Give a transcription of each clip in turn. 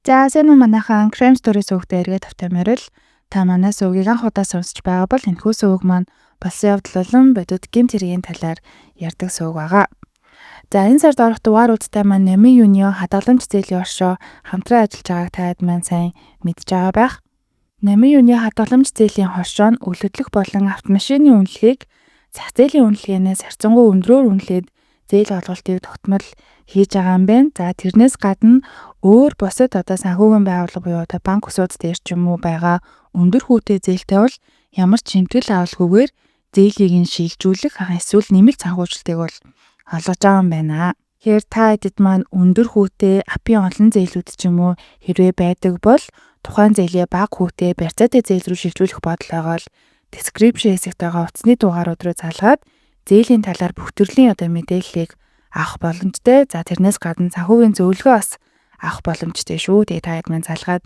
За сайн уу манайхан Crime Story сувгтээ эргээд тавтамаар л та манай сувгийг анх удаа сонсч байгаа бол энэхүү сувг маань болсон явдал болон бодит гэмт хэргийн талаар ярьдаг сувг байгаа. За энэ сард орох дугаар үдтэй маань Нами Юнио хадгаламж зээлийн оршоо хамтран ажиллаж байгааг таад маань сайн мэдж байгаа байх. Нами Юнио хадгаламж зээлийн хоршоо нь өлөдлөх болон автомашины үнэлгээг зах зээлийн үнэлгээнээс харьцангуй өндрөөр үнэлээд зээл олголтыг тогтмол хийж байгаа юм байна. За тэрнээс гадна өөр бусад санхүүгийн байгууллага буюу банк усууд дээр ч юм уу байгаа өндөр хүүтэй зээлтэй бол ямар ч шимтгэл авалгүйгээр зээлийг нь шилжүүлэх эсвэл нэмэлт санхүүжилтийг бол олгож байгаа юм байна. Тэгэхээр та эдэд маань өндөр хүүтэй апын олон зээлүүд ч юм уу хэрвээ байдаг бол тухайн зээлээ бага хүүтэй барьцаатай зээл рүү шилжүүлэх бодол байгаа л description хэсэгт байгаа утасны дугаарууд руу залгаад зээлийн талаар бүх төрлийн мэдээллийг авах боломжтой. За тэрнээс гадна санхүүгийн зөвлөгөө бас авах боломжтой шүү. Тэгээ та хэд маань залгаад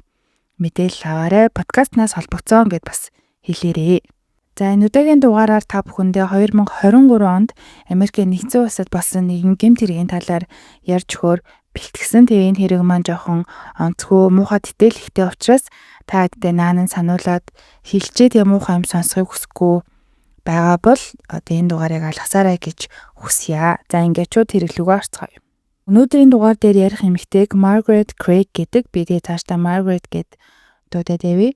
мэдээлэл аваарай. Подкастнаас холбогдсон гэд бас хэлээрэй. За энэ удаагийн дугаараар та бүхэндээ 2023 онд Америкийн нэгдсэн улсад болсон нэгэн гэмт хэргийн талаар ярьж өгөхөөр бэлтгэсэн. Тэгээ энэ хэрэг маань жоохон онцгой муухай тэтгэлэгтэй учраас та хэддээ наанан сануулад хилчээд юм муухай юм сонсохыг хүсэхгүй байгаа бол энэ дугаарыг алгасаарай гэж хүсье. За ингээд шууд хэрэглүүгээ орцгоё. Өнөөдрийн дугаар дээр ярих эмэгтэйг Margaret Craig гэдэг. Би тэгээ цаашдаа Margaret гэд дуудаад явъя.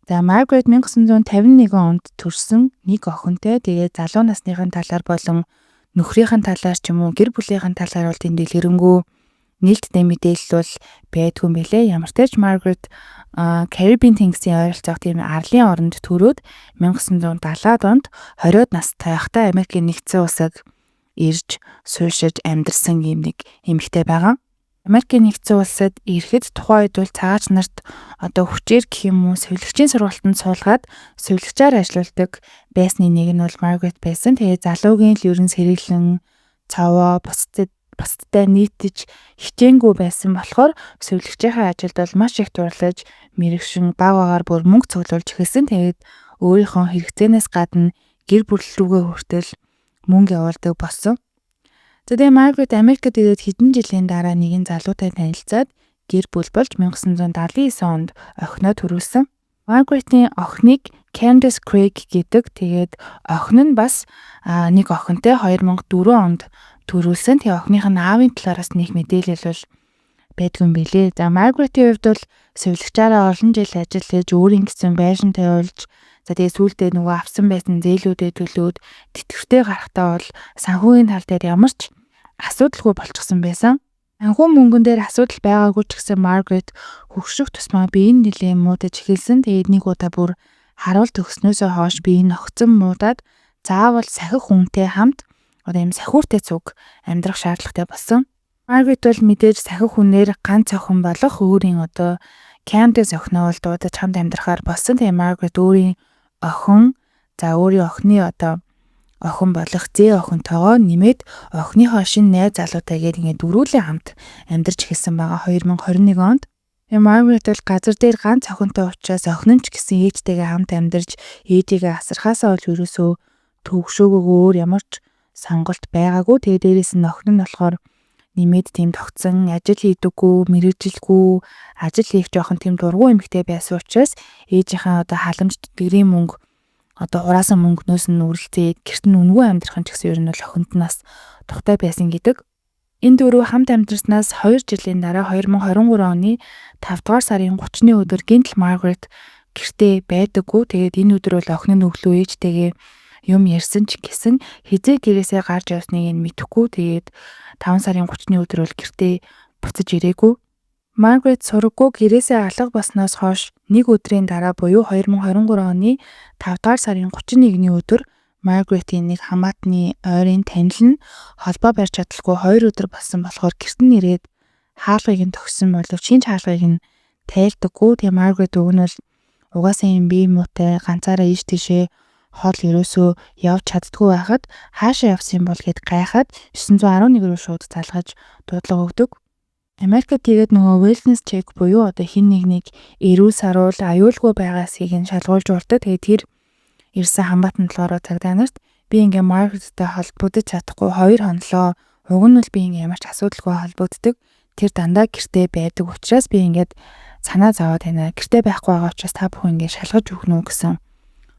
За Margaret 1951 онд төрсэн нэг охинтой. Тэгээ залуу насныхын талаар болон нөхрийнхэн талаар ч юм уу гэр бүлийнхэн талаар бол тэнд дэлгэрэнгүй нээлттэй мэдээлэл бол байдгүй юм билэ. Ямар ч тач Margaret Caribbean тэнгисийн ойролцоох тийм арлын оронд төрөөд 1970-аад онд 20-од настай байхдаа Америкийн нэгдсэн улсад ирж суйшиж амьдарсан юм нэг эмэгтэй байгаа. Америкийн нэгдсэн улсад ирэхэд тухайн үед бол цагаач нарт хүчээр гэх юм уу сувилагчийн сургалтанд суулгаад сувилагчаар ажилладаг байсны нэг нь бол Margaret байсан. Тэгээ залуугийн л ерөн сэргэлэн цаваа бусдтай нийтж хичээнгүй байсан болохоор сувилагчийнхаа ажилд бол маш их дурлаж мэрэгшин багаагаар бүр мөнгө цуглуулж эхэлсэн. Тэгээд өөрийнхөө хэрэгцээнээс гадна гэр бүл рүүгээ хүртэл мөнгө явуулдаг болсон. Тэгээ Margaret Америкт ирээд хэдэн жилийн дараа нэгэн залуутай танилцаад гэр бүл болж 1979 онд охиноо төрүүлсэн. Margaret-ийн охиныг Candace Craig гэдэг. Тэгээд охин нь бас нэг охинтой 2004 онд төрүүлсэн. Тэгээ охиных нь аавын талаараас нэг мэдээлэл бол байдгүй юм билээ. За Margaret-ийн хувьд бол сувилагчаараа олон жил ажил хийж өөрийн гэсэн байшинтай болж тэгээ сүүлдээ нөгөө авсан байсан зээлүүдэд төлөөд тэтгэвртэй гарахтаа бол санхүүгийн тал дээр ямар ч асуудалгүй болчихсон байсан. Санхүү мөнгөн дээр асуудал байгаагүй ч гэсэн Margaret хөгшрөх тусмаа биеийн нэлээд муудаж эхэлсэн. Тэгээд нэг удаа бүр харуул төгснөөсөө хойш бие нь огцон муудаад заавал сахих хүнтэй хамт ийм сахиуртай цуг амьдрах шаардлагатай болсон. Margaret бол мэдээж сахих хүнээр ганц охин болох өөрийн Candace охиноо бол дуудаж хамт амьдрахаар болсон. Тэгээ Margaret өөрийн охин өөрийн охины охин болох зээ охинтойгоо нэмээд охиныхоо шинэ найз залуутайгээд ингээд дөрвөлээ хамт амьдарч эхэлсэн байгаа 2021 онд. Тэгээ Margaret бол газар дээр ганц охинтой учраас охин нь ч гэсэн ээжтэйгээ хамт амьдарч ээжигээ асархаасаа бол ерөөсөө төвөгшөөгөө өөр ямар ч сонголт байгаагүй. Тэгээ дээрээс нь охин нь болохоор нэмээд тийм тогтсон ажил хийдэггүй, мэрэгжилгүй, ажил хийх жоохон тийм дургүй эмэгтэй байсан учраас ээжийнхээ халамж тэтгэврийн мөнгө хураасан мөнгнөөс нь үргэлжлээд гэрт нь үнгүй амьдрахын ч гэсэн ер нь бол охинд нас тухтай байсан гэдэг. Энэ дөрөв хамт амьдрснаас 2 жилийн дараа 2023 оны 5 дугаар сарын 30-ны өдөр гинтл Margaret гэртээ байдаггүй. Тэгээд энэ өдөр бол охин нь өглөө ээжтэйгээ юм ярьсан ч гэсэн хизээ гэрээсээ гарч явсныг нь мэдэхгүй. Тэгээд 5 сарын 30-ны өдөр бол гэртээ буцаж ирээгүй. Margaret сураггүй гэрээсээ алга болсноос хойш нэг өдрийн дараа буюу 2023 оны 5 дугаар сарын 31-ний өдөр Margaret-ийн нэг хамаатны ойрын танил нь холбоо барьж чадалгүй 2 өдөр болсон болохоор гэрт нь ирээд хаалгыг нь төгссөн боловч шинж хаалгыг нь тайлдаггүй. Тэгээ Margaret өгнөл угаасаа юм бие муутай ганцаараа ийш тийшээ хол ерөөсөө явж чаддгүй байхад хаашаа явсан бол гэд гайхаад 911 рүү шууд залгаж дуудлага өгдөг. Америкт тэгээд нөгөө wellness check буюу хин нэг эрүүл саруул аюулгүй байгаасыг нь шалгуулж урддаг. Тэгээд тэр ирсэн хамаатан болохоор цагдаа нарт би ингээ Margaret-тэй холбогдож чадахгүй 2 хонолоо уг нь бол би ингээ ямар ч асуудалгүй холбогддог. тэр дандаа гэртээ байдаг учраас би ингээд санаа зовоод байна. Гэртээ байхгүй байгаа учраас та бүхэн ингээд шалгаж өгнө үү гэсэн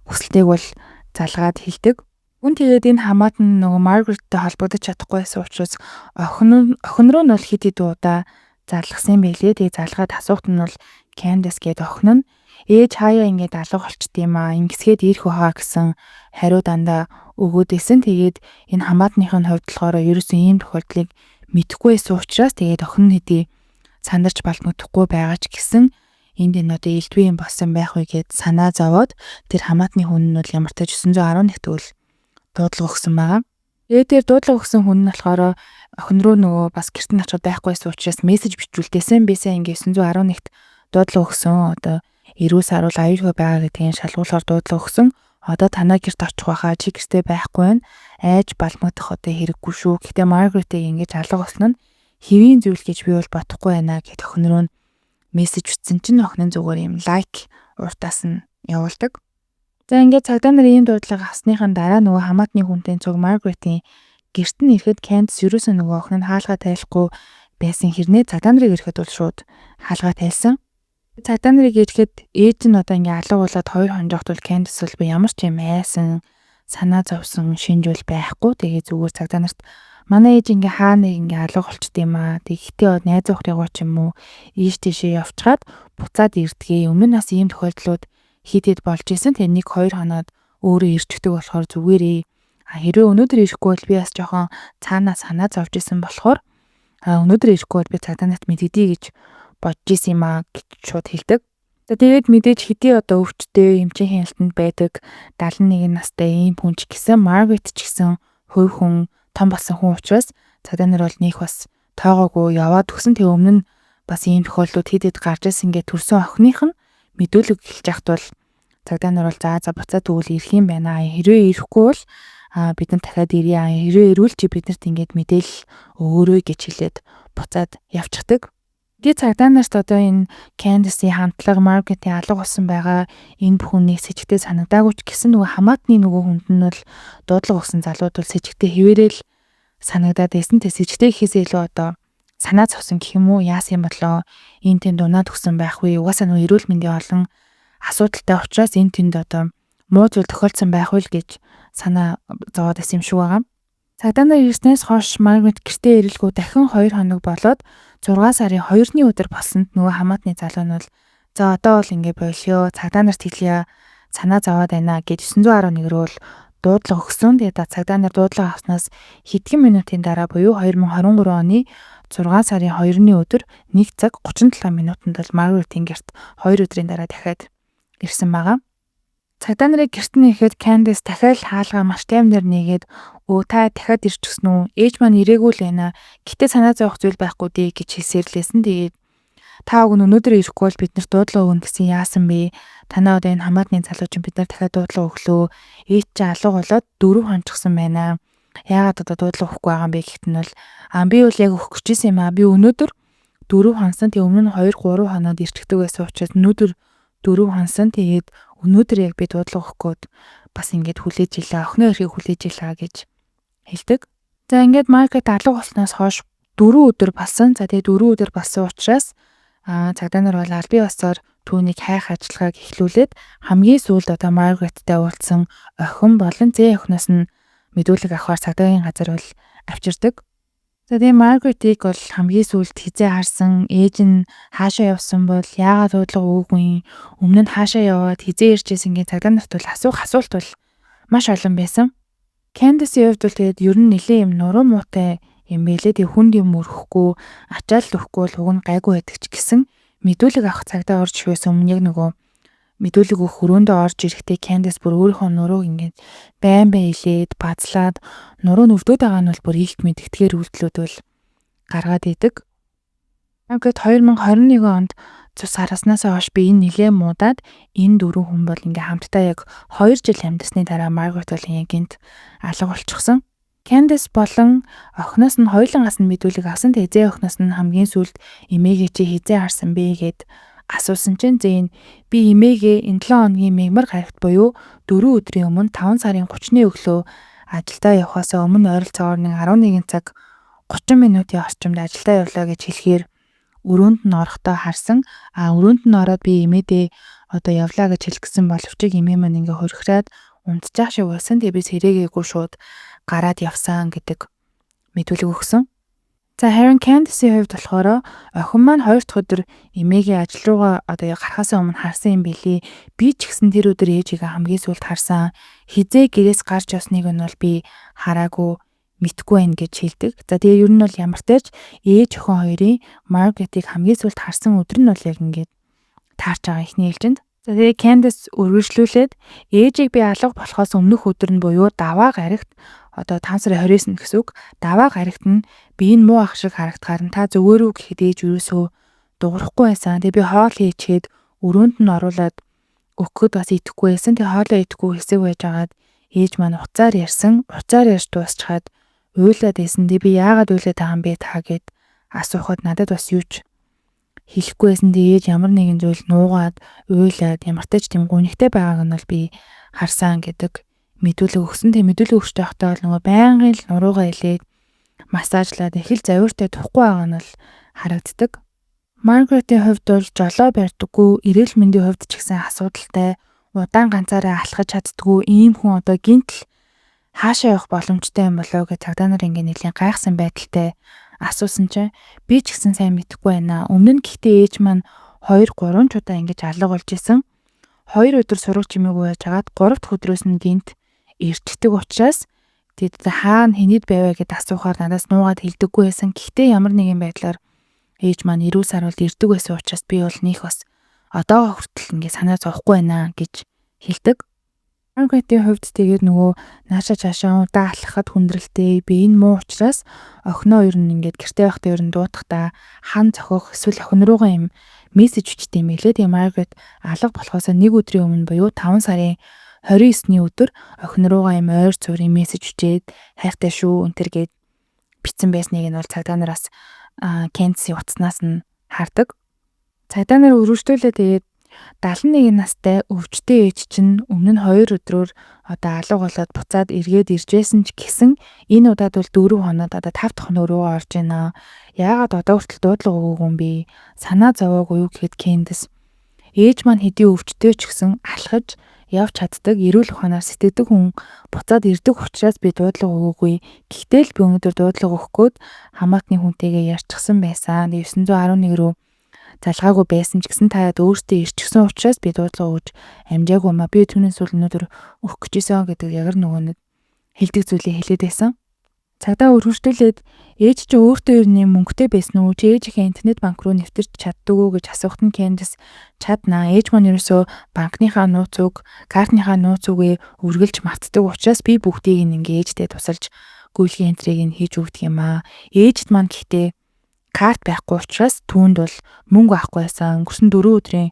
хүсэлтэйг бол залгаад хэлдэг. Гүн тэгээд энэ хамаатан нөгөө Маргареттэй холбогдож чадахгүй байсан учраас охин руу нь бол хэд хэд удаа залгасан байлээ. Тэгээд залгаад асуухт нь бол Candace гээд охин нь ээж хаяа ингээд алга болчт юм аа. Ингэсгээд ирэх байхаа гэсэн хариу дандаа өгөөдөөсөн. Тэгээд энэ хамаатныхын хувьд болохоор ерөөсөн ийм тохиолдлыг мэдэхгүй байсан учраас тэгээд охин нь хэдий сандарч балмагдахгүй байгаа ч гэсэн энд энэ одоо элдвээ юм болсон байх үе гэд санаа зовоод тэр хамаатны хүн нь бол ямар ч 911 төгөл дуудлага өгсөн байгаа. Тэгээд тэр дуудлага өгсөн хүн нь болохоор охин руу нөгөө бас гэрт нь очиход байхгүйсэн учраас мессеж бичүүлдээсэн. Би сая ингээ 911-т дуудлага өгсөн. Одоо эрүүл саруул аюулгүй байгаа гэдгийг шалгуулахаар дуудлага өгсөн. Одоо танаа гэрт очих байхаа чи гэртээ байхгүй байна. Айж балмагдах одоо хэрэггүй шүү. Гэхдээ Маргаретийг ингэж алга болсон нь хэвийн зүйл гэж би бол бодохгүй байна гэд охин руу мессеж бичсэн чинь охин зүгээр юм лайк уртаас нь явуулдаг. За ингээд цагдаа нарын ийм дуудлага авсныхан дараа нөгөө хамаатны хүнтэй цуг Маргаретийн гэрт нь ирэхэд Candace ерөөсөө нөгөө охин нь хаалгаа тайлахгүй байсан хэрнээ цагдаа нарыг ирэхэд бол шууд хаалгаа тайлсан. Цагдаа нарыг ирэхэд ээж нь одоо ингээд алга болоод хоёр хонжогт бол Candace бол би ямар ч юм айсан санаа зовсон шинжүүл байхгүй. Тэгээ зүгээр цагдаа нарт манай ээж ингээ хаана ингээ алга болчт юм аа. Тэгэхдээ найз охтойгоо ч юм уу ийш тийшээ явчихад буцаад ирдгээ. Өмнө нь бас ийм тохиолдлууд хитэд болж исэн. Тэгээ 1-2 хоноод өөрөө ирчдэг болохоор зүгээрээ. Хэрвээ өнөөдөр ирэхгүй бол би бас жоохон цаанаа санаа зовж исэн болохоор өнөөдөр ирэхгүй бол би цагдаа нарт мэдгэдэй гэж бодож исэн юм аа гэж шууд хэлдэг. За тэгээд мэдээж хэдий одоо өвчтөе эмчийн хяналтанд байдаг 71 настай ийм хүн ч гэсэн Margaret ч гэсэн хувь хүн том болсон хүн учраас цагдаа нар бол нөх бас тоогоогүй яваад өгсөн. Тэгээ өмнө нь бас ийм тохиолдлууд хэд гарч ирсэн ингээд төрсөн охиных нь мэдүүлэг эхэлж яхад бол цагдаа нар бол за буцаад тэгвэл ирэх юм байна. Хэрвээ ирэхгүй бол бид нар дахиад ирье. Хэрвээ ирвэл чи биднэрт ингээд мэдээлэл өгөөрэй гэж хэлээд буцаад явчихдаг. Тэгээд цагдаа нарт одоо энэ Candace-ийн хамтлаг Margaret-ийн алга болсон байгаа энэ бүхнийг сэжигтэй санагдаагүй ч гэсэн нөгөө хамаатны нөгөө хүнд нь бол дуудлага өгсөн залууд бол сэжигтэй хэвээрэл санагдаад байсан. Тэ сэжигтэй гэхээсээ илүү одоо санаа зовсон гэх юм уу яасан юм болоо энэ тэнд унаад өгсөн байх вэ? Угаасаа нөгөө эрүүл мэндийн олон асуудалтай учраас энэ тэнд одоо муу зүйл тохиолдсон байх вэ гэж санаа зовоод байсан юм шиг байгаа. Цагдаа нар ирснээс хойш Margaret гэртээ ирэлгүй дахин 2 хоног болоод 6 сарын 2-ны өдөр болсонд нөгөө хамаатны залуу нь бол за одоо бол ингэ болио цагдаа нарт хэлье санаа зовоод байна гэж 911 рүү бол дуудлага өгсөн. Тэгээд цагдаа нар дуудлага авснаас хэдхэн минутын дараа буюу 2023 оны 6 сарын 2-ны өдөр 1 цаг 37 минутанд бол Margaret-ийн гэрт 2 өдрийн дараа дахиад ирсэн байгаа. Цагдаа нарын гэрт нь ирэхэд Candace дахиад хаалгаа маш таймнэр нэгээд өө та дахиад ирчихсэн үү? Ээж маань ирээгүй л байна. Гэтэ санаа зовох зүйл байхгүй дээ гэж хэлсэрлээсэн. Тэгээд та өнөөдөр ирэхгүй бол бид нарт дуудлага өгнө гэсэн яасан бэ? Танаа одоо энэ хамаатны залуу чинь бид нар дахиад дуудлага өглөө. Ээж чинь алга болоод 4 хончихсан байна. Яагаад одоо дуудлага өгөхгүй байгаа юм бэ гэхэд нь бол би бол яг өгөх гэжсэн юм аа. Би өнөөдөр 4 хонсон. Тэгээ өмнө нь 2-3 хоноод ирчихдэг байсан учраас өнөөдөр 4 хонсон. Тэгээд өнөөдөр яг би дуудлага өгөх гээд бас ингэж хүлээж илээ. Охины өрхийг хүлээж илээ гэж хэлдэг. За ингээд Margaret алга болсноос хойш 4 өдөр болсон. За тэгээд 4 өдөр болсон учраас цагдаа нар бол аль бие усаар түүнийг хайх ажиллагааг эхлүүлээд хамгийн сүүлд одоо Margaretтэй уулзсан охин болон зээ охиноос нь мэдүүлэг авахар цагдаагийн газар бол авчирдаг. За тэгээд Margaret-ийг бол хамгийн сүүлд хизээ харсан, ээж нь хаашаа явсан бол яагаад дуудлага өгөөгүй, өмнө нь хаашаа яваад хизээ ирж ирсэнгийн цагдаа нарт бол асуулт бол маш олон байсан. Candace-ийн хувьд бол тэгээд ер нь нэлээ юм нуруу муутай юм бэлээ. Тэг хүнд юм өрөхгүй, ачаал өгөхгүй бол уг нь гайгүй байдаг ч гэсэн мэдүүлэг авах цагдаа орж ирээс өмнө яг нөгөө мэдүүлэг өгөх өрөөндөө орж ирэхдээ Candace бүр өөрийнхөө нурууг ингээд байн илээд базлаад нуруу нүвдөөд байгаа нь бол бүр ийхт мэдгэдгээр үйлдэлүүд бол гаргаад идэг. Ингээд 2021 онд цус хараснаас хойш би энэ нилээ муудаад энэ 4 хүн бол ингээ хамтдаа яг 2 жил амьдсны дараа Margaret бол гинт алга болчихсон. Candace болон охиноос нь хоёулангаас нь мэдүүлэг авсан. Тэзээ охиноос нь хамгийн сүүлд эмээгээ чи хизээ харсан бэ гэд асуусан чинь зэн би эмээгээ энэ 7 хоногийн мегмар гарагт буюу 4 өдрийн өмнө 5 сарын 30-ны өглөө ажилдаа явахаас өмнө ойролцоогоор 11 цаг 30 минутын орчимд ажилдаа явлаа гэж хэлэхээр өрөөнд нь орохдоо харсан. Өрөөнд нь ороод би эмээдээ одоо явлаа гэж хэлчихсэн боловч эмээ маань ингээ хөрхрээд унтчих шиг байсан. Тэгээ би сэрээгээгүй шууд гараад явсан гэдэг мэдүүлэг өгсөн. За харин Candace-ийн хувьд болохоор охин маань 2 дахь өдөр эмээгээ ажил руугаа одоо гарахаас өмнө харсан юм билий. Би ч гэсэн тэр өдөр ээжигээ хамгийн сүүлд харсан. Хизээ гэрээс гарч явсныг нь бол би хараагүй мэдгүй байна гэж хэлдэг. За тэгээ ер нь бол ямар ч тач ээж охин хоёрын Margaret-ийг хамгийн сүүлд харсан өдөр нь бол яг ингээд таарч байгаа ихний ээлжинд. За тэгээ Candace үргэлжлүүлээд ээжийг би алга болохоос өмнөх өдөр нь буюу даваа гарагт одоо 5 сарын 29 гэсэн үг. Даваа гарагт нь би энэ муу ах шиг харагдахаар нь та зөвөөрөө гэхэд ээж юусоо дуурахгүй байсан. Тэгээ би хоол хийчихэд өрөөнд нь оруулаад өгөхөд бас идэхгүй байсан. Тэгээ хоолоо идэхгүй хэсэг байж агаад ээж маань уцаар ярьсан. Уцаар ярьж дуусчаад уйлаад байсан. Тэгээ би яагаад уйлаад байгаа юм бэ та гэд асуухад надад бас юу ч хэлэхгүй байсан. Тэгээ ээж ямар нэгэн зүйл нуугаад уйлаад ямар ч тийм гунигтай байгааг нь бол би харсан гэдэг мэдүүлэг өгсөн. Тэгээ мэдүүлэг өгч байхдаа бол нөгөө байнгын л нуруугаа илээд массажлаад их л завиуртай тухгүй байгаа нь бол харагддаг. Margaret-ийн хувьд бол жолоо барьдаггүй, эрүүл мэндийн хувьд ч гэсэн асуудалтай, удаан ганцаараа алхаж чаддаггүй ийм хүн одоо гинтл хаашаа явах боломжтой юм болоо гэж цагдаа нар ингээ нэлийн гайхсан байдалтай асуусан чинь би ч гэсэн сайн мэдэхгүй байна. Өмнө нь гэхдээ ээж маань 2-3 удаа ингэж алга болж исэн. 2 өдөр сурах чимээгүй байжгаад 3 дахь өдрөөс нь гинт эртдэг учраас тэд хаана хэнийд байваа гэд асуухаар надаас нуугаад хэлдэггүй байсан. Гэхдээ ямар нэгэн байдлаар ээж маань 90 сар бол ирдэг байсан учраас би бол нөх бас одоогоо хүртэл ингэ санаа зовхгүй байна гэж хэлдэг. Margaret-ийн хувьд тэгээд нөгөө нааша чаашаа удаа алхахад хүндрэлтэй би энэ муу учраас охиноо ер нь ингээд гэрте байхдаа ер нь дуудахтаа хан зохих эсвэл охин руугаа юм мессеж өчтэй юм лээ. Тэгээд Margaret алга болохоос нэг өдрийн өмнө буюу 5 сарын 29-ний өдөр охин руугаа юм ойр цуврын мессеж өчээд хайртай шүү өнтер гээд бичсэн байсныг нь бол цагдаа нараас Candace-ийн утаснаас нь хардаг. Цагдаа нар өргөжтүүлээ тэгээд 71 настай өвчтэй ээж чинь өмнө нь 2 өдрөөр одоо алга болоод буцаад эргээд ирж байсан ч гэсэн энэ удаад бол 4 хоноод одоо 5 дахь хоног руу орж байна. Яагаад одоо хүртэл дуудлага өгөөгүй юм бэ? Санаа зовоогүй юу гэхэд Candace ээж маань хэдий өвчтэй ч гэсэн алхаж явж чаддаг, эрүүл ухаанаар сэтгэдэг хүн буцаад ирдэг учраас би дуудлага өгөөгүй. Гэхдээ л би өнөөдөр дуудлага өгөх гээд хамаатны хүнтэйгээ ярьчихсан байсан. 911 рүү залгаагүй байсан ч гэсэн та өөртөө ирчихсэн учраас би дуудлага өгж амжаагүй маа. Би түүнээс үл өнөөдөр өгөх гэжсэн гэдэг яг нөгөө нэг хэлдэг зүйлээ хэлээд байсан. Цагдаа өргөжтүүлээд ээж чи өөртөө ер нь мөнгөтэй байсан уу? Чи ээжийнхээ интернет банк руу нэвтэрч чаддаг уу гэж асуухад нь Candace чаднаа. Ээж маань ерөөсөө банкныхаа нууцуг, картныхаа нууцугээ үргэлж мартдаг учраас би бүгдийг ингээ ээжтэй тусалж гүйлгийн энтрийг нь хийж өгдөг юм аа. Ээжд маань гэхдээ карт байхгүй учраас түүнд бол мөнгө авахгүй байсан. Өнгөрсөн 4 өдрийн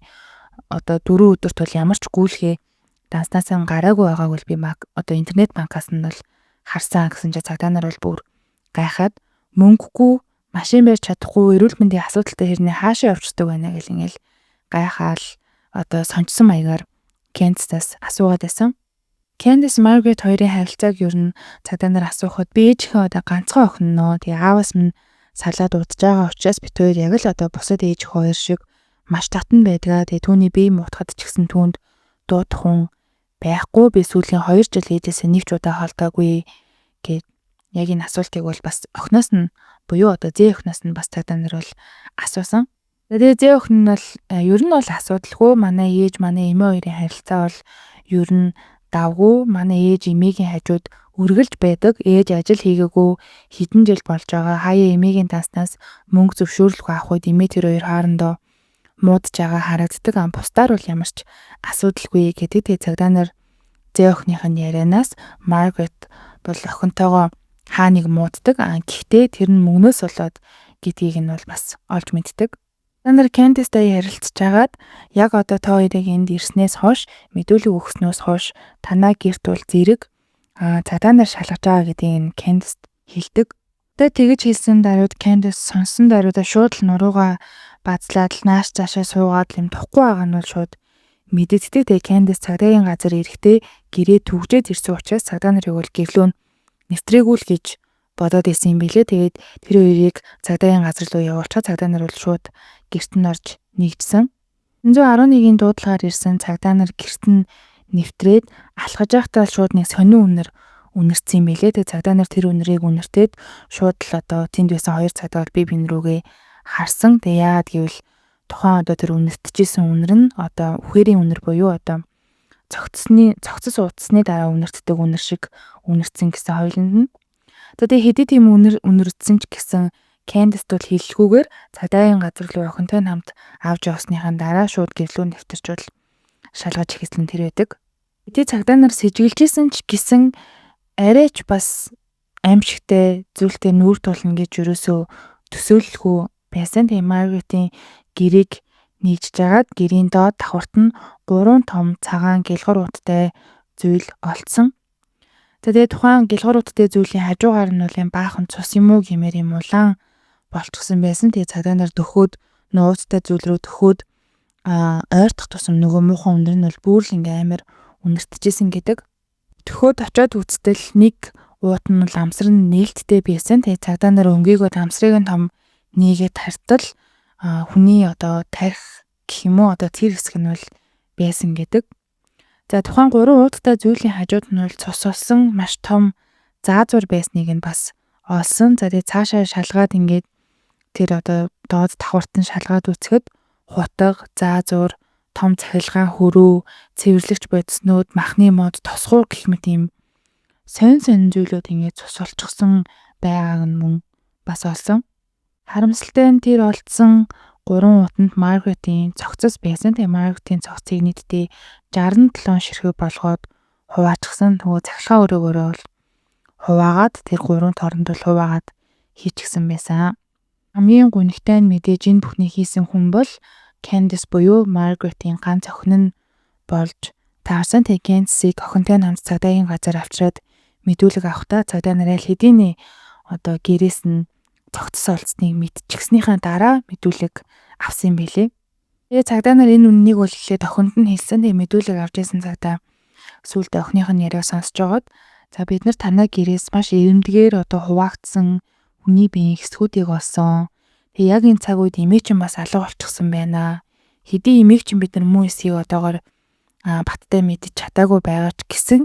одоо 4 өдөрт бол ямар ч гүйлгээ данснаас нь гараагүй байгааг бол би одоо интернет банкаас нь бол харсан гэсэн чинь цагдаа нар бол бүр гайхаад мөнгөгүй, машин барьж чадахгүй, эрүүл мэндийн асуудалтай хэрнээ хаашаа явчихдаг байна гэл ингээл гайхаал одоо сончсон маягаар Candace-аас асуугаад байсан. Candace Margaret хоёрын харилцааг ер нь цагдаа нар асуухад би ээжийнхээ одоо ганцхан охин нөө тэгээ аавас минь салаад удаж байгаа учраас бид хоёр яг л одоо бусад ээж хоёр шиг маш татан байдгаа. Тэгээ түүний бие муутахад ч гэсэн түүнд дуудах хүн байхгүй. Би сүүлийн 2 жил ээжээсээ нэг ч удаа холдоогүй гэд яг энэ асуултыг бол бас охиноос нь буюу одоо зээ охиноос нь бас цагдаа нар бол асуусан. Тэгээ зээ охин нь бол ер нь бол асуудалгүй. Манай ээж манай эмээ хоёрын харилцаа бол ер нь давгүй. Манай ээж эмээгийн хажууд үргэлж байдаг. Ээж ажил хийгээгүй хэдэн жил болж байгаа. Хаяа эмээгийн таснаас мөнгө зөвшөөрлөх авах үед эмээ тэр хоёр хоорондоо муудж байгаа харагддаг. Бусдаар бол ямар ч асуудалгүй гэдэг. Тэгээ цагдаа нар зээ охиных нь ярианаас Margaret бол охинтойгоо хаа нэг мууддаг. Гэхдээ тэр нь мөнгнөөс болоод гэдгийг нь бол бас олж мэддэг. Та нар Candace-тай ярилцж агаад яг одоо та хоёрыг энд ирснээс хойш мэдүүлэг өгснөөс хойш танаа гэрт бол зэрэг цагдаа нар шалгаж байгаа гэдгийг нь Candace хэлдэг. Тэгээ тэгж хэлсэн даруйд Candace сонсон даруйдаа шууд л нуруугаа базлаад л нааш цаашаа суугаад л юм тухгүй байгаа нь бол шууд мэдэгддэг. Тэгээ Candace цагдаагийн газар ирэхдээ гэрээ түгжээд ирсэн учраас цагдаа нарыг бол гэрлөө нэвтрээгүй л гэж бодоод исэн юм билээ. Тэгээд тэр хоёрыг цагдаагийн газар руу явуулчихад цагдаа нар бол шууд гэрт нь орж нэгжсэн. 911-ийн дуудлагаар ирсэн цагдаа нар гэрт нь нэвтрээд алхаж байхдаа шууд нэг сонин үнэр үнэрсэн юм билээ. Тэгээд цагдаа нар тэр үнэрийг үнэртээд шууд л одоо тэнд байсан хоёр цагдаа бол би бин рүүгээ харсан. Тэгээд яагаад гэвэл тухайн одоо тэр үнэртжсэн үнэр нь одоо үхээрийн үнэр буюу одоо цогцос уудсны дараа үнэртдэг үнэр шиг үнэрсэн гэсэн хоёуланд нь. Тэгээд хэдий тийм үнэрсэн ч гэсэн Candice бол хэллгүйгээр цагдаагийн газар руу охинтой хамт авч явсныхаа дараа шууд гэрлүү нэвтэрч бол шалгаж ихсэн тэр байдаг. Хэдий цагдаа нар сэжиглэжсэн ч гэсэн арайч бас аимшигтай зүйлтэй нүүр тулна гэж юусоо төсөөлөлгүй байсан. Тэгээ Margaret-ийн гэрийг нийжж агаад гэрийн доод давхарт нь 3 том цагаан гэлгар уттай зүйл олцсон. Тэгээд тухайн гэлгар уттай зүйлийн хажуугаар нь бол юм баахан цус юм уу гэмээр юм улаан болчихсон байсан. Тэгээд цагдаа нар дөхөөд нууцтай зүйл рүү дөхөөд ойртох тусам нөгөө муухан үнэр нь бол бүр л ингээм амар үнэртжсэн гэдэг. Дөхөөд очиод үзтэл нэг уут нь бол амсар нь нээлттэй байсан. Тэгээд цагдаа нар өнгийгөө амсрыг нь том нийгээд хартал хүний одоо тарих гэх юм уу одоо тэр хэсэг нь бол байсан гэдэг. За тухайн 3 ууттай зүйлийн хажууд нь бол цус олсон маш том заазуур байсныг нь бас олсон. За тэгээд цаашаа шалгаад ингээд тэр одоо доод давхарт нь шалгаад үзэхэд хутга, заазуур, том цахилгаан хөрөө, цэвэрлэгч бодиснууд, махны мод, тосгуур гэх мэт юм сонин зүйлүүд ингээд цус олчихсон байгааг нь мөн бас олсон. Харамсалтай нь тэр олдсон 3 утанд Margaret-ийн цогцос байсан. Тэгээ Margaret-ийн цогцыг нийтдээ 67 ширхэг болгоод хуваачихсан. Нөгөө цахилгаан өрөөгөөрөө бол хуваагаад тэр 3 торонд бол хуваагаад хийчихсэн байсан. Хамгийн гүнхтэй нь мэдээж энэ бүхнийг хийсэн хүн бол Candice буюу Margaret-ийн ганц охин нь болж таарсан. Тэгээ Candice-ийг охинтой хамт цагдаагийн газар авчираад мэдүүлэг авахдаа цагдаа нараа хэдийнэ одоо гэрээс нь цогцос олцсныг мэдчихснийхаа дараа мэдүүлэг авсан билээ. Тэгээ цагдаа нар энэ үннийг бол эхлээд охинд нь хэлсэн. Тэгээ мэдүүлэг авч ирсэн цагдаа сүүлдээ охиных нь яриаг сонсож байгаад за бид нар танай гэрээс маш эрэмдгээр одоо хуваагдсан хүний биеийн хэсгүүдийг олсон. Тэгээ яг энэ цаг үед эмээ чинь бас алга болчихсон байна. Хэдий эмээг чинь бид нар мөн эсхийг одоогоор баттай мэдчих чадаагүй байгаа ч гэсэн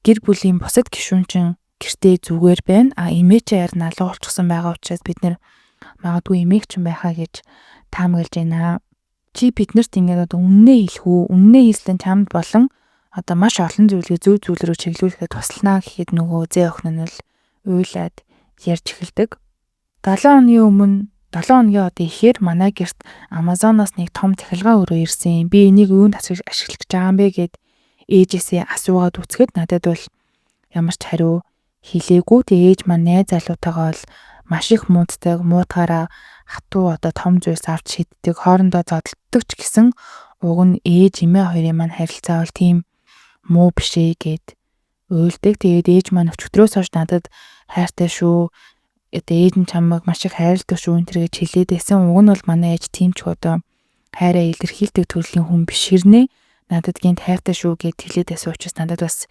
гэр бүлийн бусад гишүүн чинь гэртээ зүгээр байна. Эмээ чинь ярь алга болчихсон байгаа учраас бид нар магадгүй эмээг чинь байхаа гэж таамаглаж байна. Чи биднэрт ингээд одоо үннээ хэлэх үү? Үннээ хэлсэн чамд болон одоо маш олон зүйлийг зөв зүйл рүү чиглүүлэхэд туслана гэхэд нөгөө зээ охин нь бол уйлаад ярьж эхэлдэг. 7 хоногийн одоо ихээр манай гэрт Amazon-оос нэг том цахилгаан өрөө ирсэн. Би энийг юунд ашиглах гэж байгаа юм бэ гэд ээжээсээ асуугаад үцхэд надад бол ямар ч хариу хэлээгүй. Тэгээ ээж маань найз залуутайгаа бол маш их муудгаараа хатуу одоо том зүйлс авч шийддэг, хоорондоо зодтолдог ч гэсэн уг нь ээж эмээ хоёрын маань харилцаа бол тийм муу биш ээ гэд уйлдаг. Тэгээд ээж маань өчигдрөөс хойш надад хайртай шүү. Одоо ээж нь чамайг маш их хайрладаг шүү энэ гэж хэлээд байсан. Уг нь бол манай ээж тийм ч одоо хайраа илэрхийлдэг төрлийн хүн биш хэрнээ надад гинт хайртай шүү гэд хэлээд байсан учраас надад бас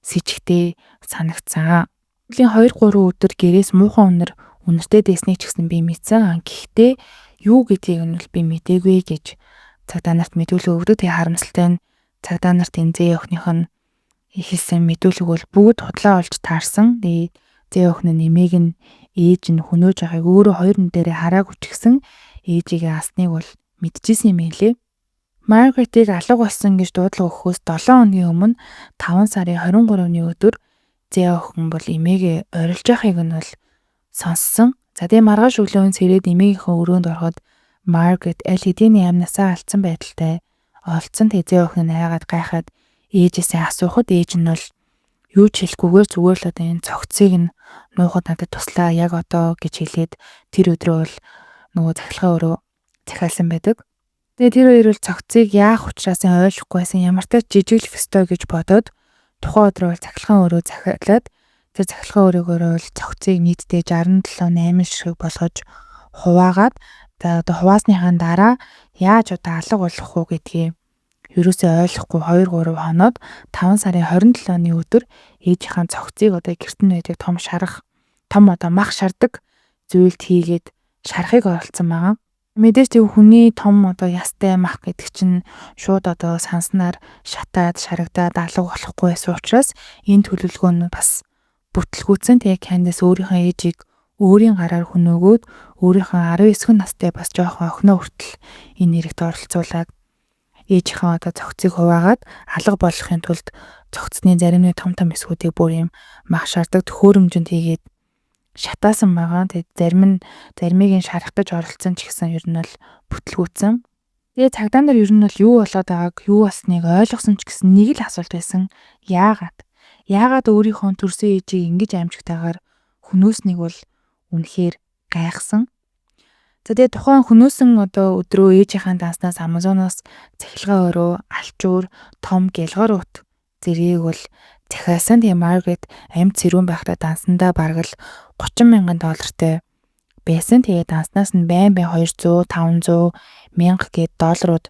сэжигтэй санагцсан. Өвлийн 2-3 өдөр гэрээс муухан үнэртэй дэснийг ч гэсэн би мэдсэн. Гэхдээ юу гэдгийг нь бол би мэдээгүй гэж цагдаа нарт мэдүүлэг өгдөг. Тэгээ харамсалтай нь цагдаа нарт энэ зээ охиных нь хэлсэн мэдүүлэг бол бүгд худлаа олж таарсан. Тэгээ зээ охин нь эмээг нь ээж нь хөнөөж байгааг өөрөө хоёр хүн дээрээ хараагүй ч гэсэн ээжигээ асныг бол мэдчихсэн юм хэлээ. Margaret-ийг алга болсон гэж дуудлага өгөхөөс 7 хоногийн өмнө 5 сарын 23-ны өдөр зээ охин бол эмээгээ орилж байхыг нь бол сонссон. За тэгээ маргааш өглөө цэрээд эмээгийнхээ өрөөнд ороход Margaret аль хэдийн амнасаа алдсан байдалтай олцсон. Тэгээ зээ охин нь хайгаад гайхаад ээжээсээ асуухад ээж нь бол юу ч хэлэхгүйгээр зүгээр л одоо энэ цогцыг нь нуухад надад туслаа яг одоо гэж хэлээд тэр өдрөө бол нөгөө цахилгаан өрөө захиалсан байдаг. Тэгээ тэр хоёр бол цогцыг яах учраас ойлгохгүй байсан, ямар ч жижиглэх ёстой гэж бодоод тухайн өдрөө бол цахилгаан өрөө захиалаад тэр цахилгаан өрөөгөөрөө бол цогцыг нийтдээ 67-8 ширхэг болгож хуваагаад за одоо хуваасныхаа дараа яаж одоо алга болох уу гэдгийг ерөөсөө ойлгохгүй 2-3 хоноод 5 сарын 27-ны өдөр ээжийнхээ цогцыг одоо гэрт нь байдаг том шарах том одоо мах шардаг зүйлд хийгээд шарахыг оролцсон байгаа. Мэдээж тэг хүний том одоо ястай мах гэдэг чинь шууд одоо санснаар шатаад шарагдаад алга болохгүй байсан учраас энэ төлөвлөгөө нь бас бүтлгүүцэн. Тэгээ Candace өөрийнхөө ээжийг өөрийн гараар хөнөөгөөд өөрийнхөө 19 настай бас жоохон охиноо хүртэл энэ хэрэгт оролцуулаад ээжийнхээ одоо цогцыг хуваагаад алга болохын тулд цогцны зарим нэг том эсгүүдийг бүр юм мах шардаг төхөөрөмжөнд хийгээд шатаасан байгаа. Тэгээд заримыг нь шарахтаж оролцсон ч гэсэн ер нь бол бүтлгүүцэн. Тэгээд цагдаа нар ер нь бол юу болоод байгааг юу болсныг ойлгосон ч гэсэн нэг л асуулт байсан. Яагаад өөрийнхөө төрсөн ээжийг ингэж амжигтайгаар хөнөөснийг бол үнэхээр гайхсан. За тэгээд тухайн хөнөөсөн одоо өдрөө ээжийнхээ данснаас Амазоноос цахилгаан өрөө, алчуур, том гялгар ут зэргийг бол захиасан. Тэгээ Маргарет амьд цэрүүн байхдаа дансандаа бараг л $30,000 байсан. Тэгээ данснаас нь байн 200, 500, 1000 гээд долларууд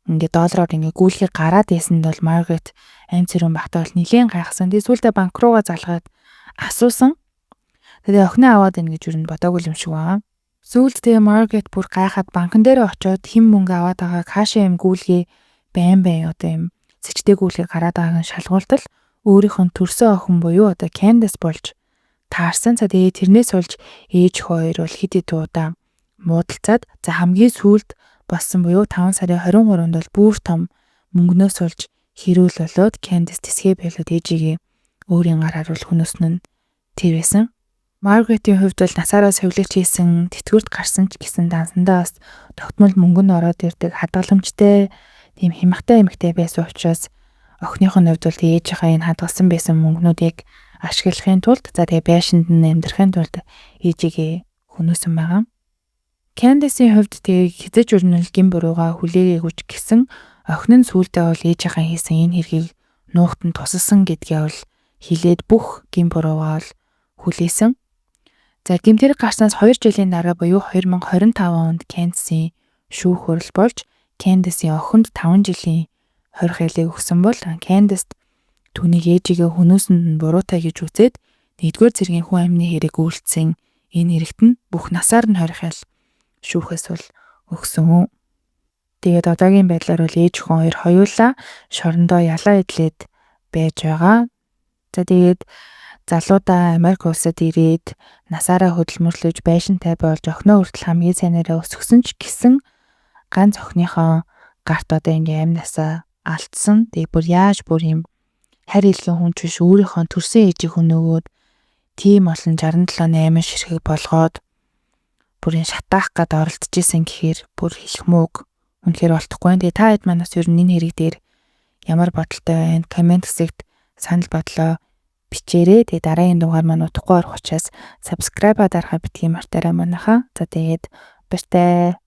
доллараар гүйлхийг гараад ийсэнд бол Маргарет амьд цэрүүн байхдаа бол нэлээд гайхсан. Тэгээ сүүлдээ банк руугаа залгаад асуусан. Тэгээ охиноо аваад ийн гэж юу н бодоогүй юм шиг байгаа. Сүүлдээ Маргарет бүр гайхаад банкн дээр очиод хэн мөнгө аваад байгааг хаашаа юм гүйлгээ байн одоо юм сэжтэй гүйлгээ гараад байгааг нь шалгуултал өөрийнх нь төрсөн охин буюу одоо Candace болж таарсан. За тэгээ тэрнээс болж ээж хоёр бол хэд хэд удаа муудалцаад за хамгийн сүүлд болсон буюу 5 сарын 23-нд бол бүр том мөнгнөөс болж хэрүүл болоод Candace тэсгээ байлаад ээжигээ өөрийн гараар бол хөнөөсөн нь тэр байсан. Маргаретийн хувьд бол насаараа совилогч хийсэн, тэтгэврт гарсан ч гэсэн дансандаа бас тогтмол мөнгө нь ороод ирдэг, хадгаламжтай, тийм хямхтай эмэгтэй байсан учраас охиных нь хувьд бол ээжийнхээ энэ хадгалсан байсан мөнгнүүдийг ашиглахын тулд за тэгээ байшинд нь амьдрахын тулд ээжигээ хөнөөсөн байгаа. Candace-ийн хувьд тэгээ хязгаарч өрнөл гин бурууга хүлээгээгүй ч гэсэн охин нь сүүлдээ бол ээжийнхээ хийсэн энэ хэргийг нуухтан тусалсан гэдгээ бол хилээд бүх гин буруугаа бол хүлээсэн. За гэмтэрэг гарснаас 2 жилийн дараа буюу 2025 онд Candace-ийн шүүх хурал болж Candace-ийн охинд 5 жилийн хорих ялыг өгсөн бол Candace түүнийг ээжигээ хөнөөсөнд нь буруутай гэж үзээд 1-р зэргийн хүн амны хэрэг үйлдсэн энэ хэрэгт нь бүх насаар нь хорих ял шүүхээс бол өгсөн. Тэгээд одоогийн байдлаар бол ээж хүн хоёр хоёулаа шорондоо ялаа идлээд байж байгаа. За тэгээд залуудаа Америк улсад ирээд насаараа хөдөлмөрлөж байшинтай болж охиноо хүртэл хамгийн сайнараа өсгсөн ч гэсэн ганц охиныхоо гарт одоо амнасаа алдсан. Тэгээд бүр яаж бүр юм харь илгийн хүн ч биш өөрийнхөө төрсөн ээжийг хөнөөгөөд тийм олон 67-8 ширхэг болгоод бүрийн шатаах гээд оролдож исэн гэхээр бүр хэлэх мөг үнэхээр болтохгүй. Тэгээ та хэд манаас ер нь энэ хэрэг дээр ямар бодолтой байна? Комент хэсэгт санал бодлоо бичээрэй. Тэгээ дараагийн дугаар маань утгагүй орох учраас subscribe дарахаа битгий мартаарай манайхаа. За тэгээд баяртай.